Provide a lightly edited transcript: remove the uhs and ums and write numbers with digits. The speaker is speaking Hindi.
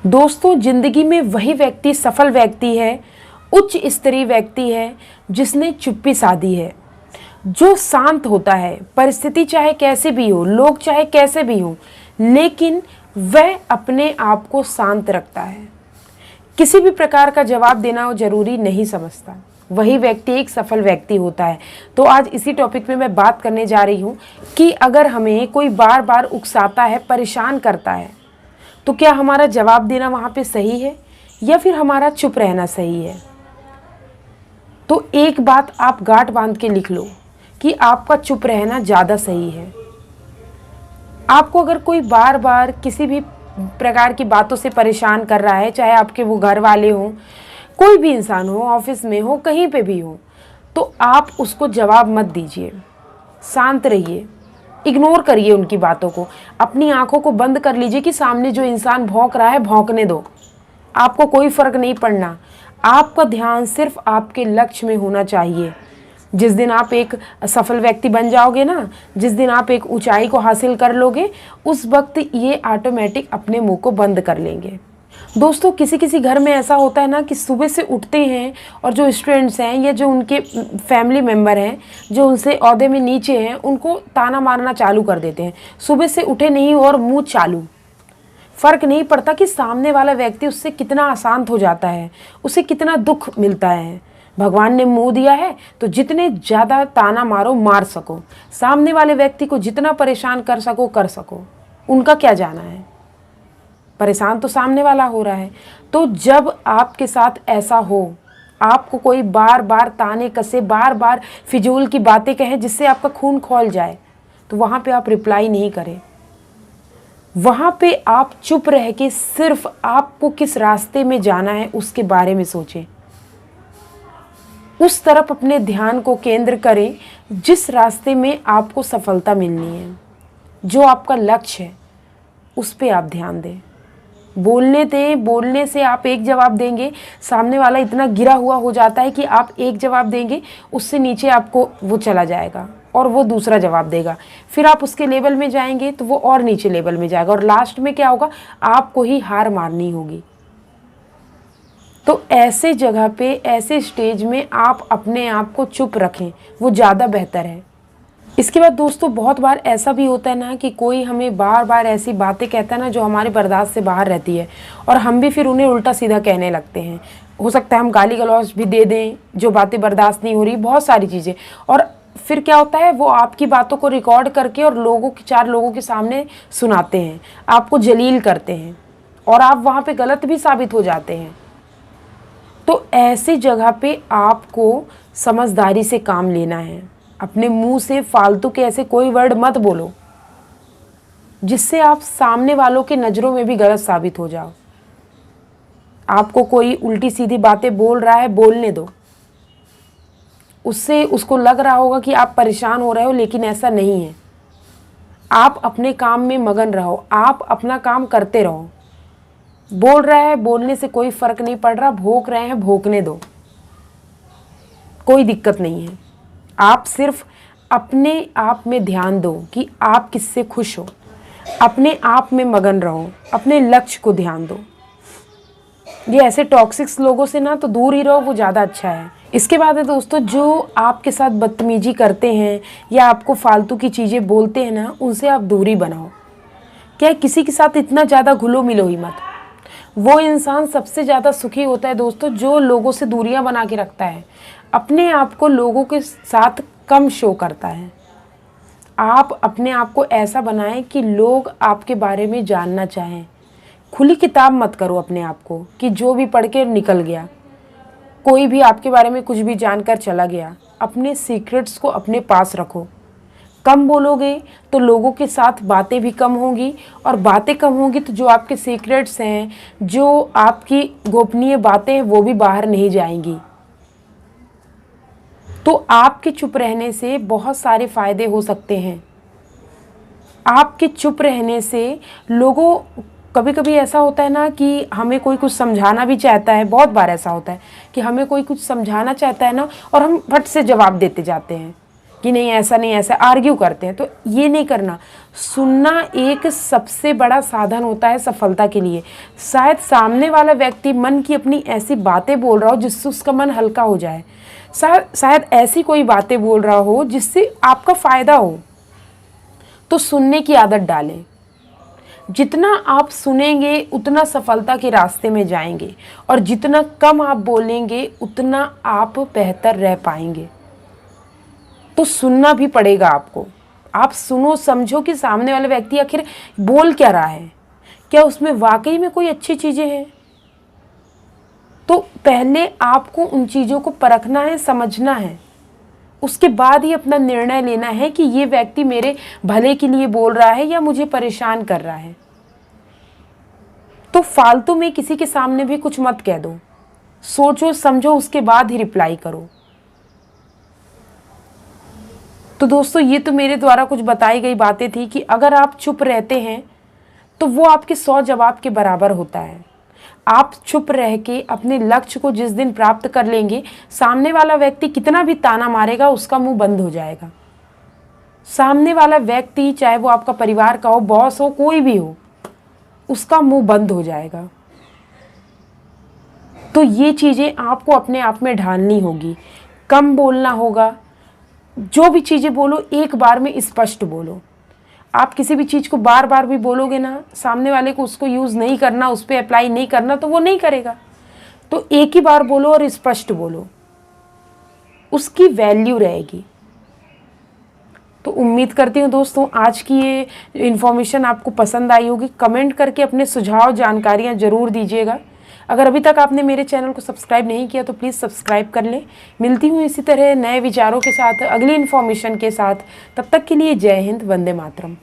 दोस्तों, जिंदगी में वही व्यक्ति सफल व्यक्ति है, उच्च स्तरीय व्यक्ति है जिसने चुप्पी साधी है, जो शांत होता है। परिस्थिति चाहे कैसे भी हो, लोग चाहे कैसे भी हो, लेकिन वह अपने आप को शांत रखता है। किसी भी प्रकार का जवाब देना वो जरूरी नहीं समझता। वही व्यक्ति एक सफल व्यक्ति होता है। तो आज इसी टॉपिक में मैं बात करने जा रही हूँ कि अगर हमें कोई बार बार उकसाता है, परेशान करता है, तो क्या हमारा जवाब देना वहाँ पे सही है या फिर हमारा चुप रहना सही है। तो एक बात आप गांठ बांध के लिख लो कि आपका चुप रहना ज़्यादा सही है। आपको अगर कोई बार बार किसी भी प्रकार की बातों से परेशान कर रहा है, चाहे आपके वो घर वाले हों, कोई भी इंसान हो, ऑफिस में हो, कहीं पे भी हो, तो आप उसको जवाब मत दीजिए। शांत रहिए, इग्नोर करिए उनकी बातों को। अपनी आंखों को बंद कर लीजिए कि सामने जो इंसान भौंक रहा है भौंकने दो, आपको कोई फर्क नहीं पड़ना। आपका ध्यान सिर्फ आपके लक्ष्य में होना चाहिए। जिस दिन आप एक सफल व्यक्ति बन जाओगे ना, जिस दिन आप एक ऊंचाई को हासिल कर लोगे, उस वक्त ये ऑटोमेटिक अपने मुंह को बंद कर लेंगे। दोस्तों, किसी किसी घर में ऐसा होता है ना कि सुबह से उठते हैं और जो स्टूडेंट्स हैं या जो उनके फैमिली मेम्बर हैं, जो उनसे ओहदे में नीचे हैं, उनको ताना मारना चालू कर देते हैं। सुबह से उठे नहीं और मुंह चालू। फ़र्क नहीं पड़ता कि सामने वाला व्यक्ति उससे कितना अशांत हो जाता है, उसे कितना दुख मिलता है। भगवान ने मुंह दिया है तो जितने ज़्यादा ताना मारो, मार सको। सामने वाले व्यक्ति को जितना परेशान कर सको, कर सको। उनका क्या जाना है, परेशान तो सामने वाला हो रहा है। तो जब आपके साथ ऐसा हो, आपको कोई बार बार ताने कसे, बार बार फिजूल की बातें कहे जिससे आपका खून खौल जाए, तो वहाँ पे आप रिप्लाई नहीं करें। वहाँ पे आप चुप रह के सिर्फ आपको किस रास्ते में जाना है उसके बारे में सोचें। उस तरफ अपने ध्यान को केंद्र करें जिस रास्ते में आपको सफलता मिलनी है। जो आपका लक्ष्य है उस पे आप ध्यान दें। बोलने दें, बोलने से आप एक जवाब देंगे, सामने वाला इतना गिरा हुआ हो जाता है कि आप एक जवाब देंगे, उससे नीचे आपको वो चला जाएगा और वो दूसरा जवाब देगा। फिर आप उसके लेवल में जाएंगे तो वो और नीचे लेवल में जाएगा और लास्ट में क्या होगा, आपको ही हार मारनी होगी। तो ऐसे जगह पे, ऐसे स्टेज में आप अपने आप को चुप रखें, वो ज़्यादा बेहतर है। इसके बाद दोस्तों, बहुत बार ऐसा भी होता है ना कि कोई हमें बार बार ऐसी बातें कहता है ना जो हमारे बर्दाश्त से बाहर रहती है, और हम भी फिर उन्हें उल्टा सीधा कहने लगते हैं। हो सकता है हम गाली गलौज भी दे दें, जो बातें बर्दाश्त नहीं हो रही, बहुत सारी चीज़ें। और फिर क्या होता है, वो आपकी बातों को रिकॉर्ड करके और चार लोगों के सामने सुनाते हैं, आपको जलील करते हैं और आप वहाँ पर गलत भी साबित हो जाते हैं। तो ऐसी जगह पे आपको समझदारी से काम लेना है। अपने मुंह से फालतू के ऐसे कोई वर्ड मत बोलो जिससे आप सामने वालों के नज़रों में भी गलत साबित हो जाओ। आपको कोई उल्टी सीधी बातें बोल रहा है, बोलने दो। उससे उसको लग रहा होगा कि आप परेशान हो रहे हो, लेकिन ऐसा नहीं है। आप अपने काम में मगन रहो, आप अपना काम करते रहो। बोल रहा है, बोलने से कोई फर्क नहीं पड़ रहा। भोंक रहे हैं, भोंकने दो, कोई दिक्कत नहीं है। आप सिर्फ अपने आप में ध्यान दो कि आप किससे खुश हो, अपने आप में मगन रहो, अपने लक्ष्य को ध्यान दो। ये ऐसे टॉक्सिक्स लोगों से ना तो दूर ही रहो, वो ज़्यादा अच्छा है। इसके बाद है दोस्तों, जो आपके साथ बदतमीजी करते हैं या आपको फालतू की चीज़ें बोलते हैं ना, उनसे आप दूरी बनाओ। क्या किसी के साथ इतना ज़्यादा घुलो मिलो ही मत। वो इंसान सबसे ज़्यादा सुखी होता है दोस्तों जो लोगों से दूरियां बना के रखता है, अपने आप को लोगों के साथ कम शो करता है। आप अपने आप को ऐसा बनाएं कि लोग आपके बारे में जानना चाहें। खुली किताब मत करो अपने आप को कि जो भी पढ़ के निकल गया, कोई भी आपके बारे में कुछ भी जानकर चला गया। अपने सीक्रेट्स को अपने पास रखो। कम बोलोगे तो लोगों के साथ बातें भी कम होंगी, और बातें कम होंगी तो जो आपके सीक्रेट्स हैं, जो आपकी गोपनीय बातें हैं, वो भी बाहर नहीं जाएंगी। तो आपके चुप रहने से बहुत सारे फायदे हो सकते हैं। आपके चुप रहने से लोगों, कभी कभी ऐसा होता है ना कि हमें कोई कुछ समझाना भी चाहता है। बहुत बार ऐसा होता है कि हमें कोई कुछ समझाना चाहता है ना, और हम फट से जवाब देते जाते हैं कि नहीं ऐसा नहीं, ऐसा आर्ग्यू करते हैं। तो ये नहीं करना। सुनना एक सबसे बड़ा साधन होता है सफलता के लिए। शायद सामने वाला व्यक्ति मन की अपनी ऐसी बातें बोल रहा हो जिससे उसका मन हल्का हो जाए, शायद ऐसी कोई बातें बोल रहा हो जिससे आपका फ़ायदा हो। तो सुनने की आदत डालें। जितना आप सुनेंगे उतना सफलता के रास्ते में जाएंगे, और जितना कम आप बोलेंगे उतना आप बेहतर रह पाएंगे। तो सुनना भी पड़ेगा आपको। आप सुनो, समझो कि सामने वाला व्यक्ति आखिर बोल क्या रहा है, क्या उसमें वाकई में कोई अच्छी चीज़ें हैं। तो पहले आपको उन चीज़ों को परखना है, समझना है, उसके बाद ही अपना निर्णय लेना है कि ये व्यक्ति मेरे भले के लिए बोल रहा है या मुझे परेशान कर रहा है। तो फालतू में किसी के सामने भी कुछ मत कह दो, सोचो समझो उसके बाद ही रिप्लाई करो। तो दोस्तों, ये तो मेरे द्वारा कुछ बताई गई बातें थी कि अगर आप चुप रहते हैं तो वो आपके 100 जवाब के बराबर होता है। आप चुप रह के अपने लक्ष्य को जिस दिन प्राप्त कर लेंगे, सामने वाला व्यक्ति कितना भी ताना मारेगा उसका मुंह बंद हो जाएगा। सामने वाला व्यक्ति, चाहे वो आपका परिवार का हो, बॉस हो, कोई भी हो, उसका मुंह बंद हो जाएगा। तो ये चीज़ें आपको अपने आप में ढालनी होगी। कम बोलना होगा। जो भी चीज़ें बोलो एक बार में स्पष्ट बोलो। आप किसी भी चीज़ को बार बार भी बोलोगे ना, सामने वाले को उसको यूज़ नहीं करना, उस पर अप्लाई नहीं करना, तो वो नहीं करेगा। तो एक ही बार बोलो और स्पष्ट बोलो, उसकी वैल्यू रहेगी। तो उम्मीद करती हूँ दोस्तों आज की ये इन्फॉर्मेशन आपको पसंद आई होगी। कमेंट करके अपने सुझाव, जानकारियाँ ज़रूर दीजिएगा। अगर अभी तक आपने मेरे चैनल को सब्सक्राइब नहीं किया तो प्लीज़ सब्सक्राइब कर लें। मिलती हूँ इसी तरह नए विचारों के साथ, अगली इन्फॉर्मेशन के साथ। तब तक के लिए जय हिंद, वंदे मातरम।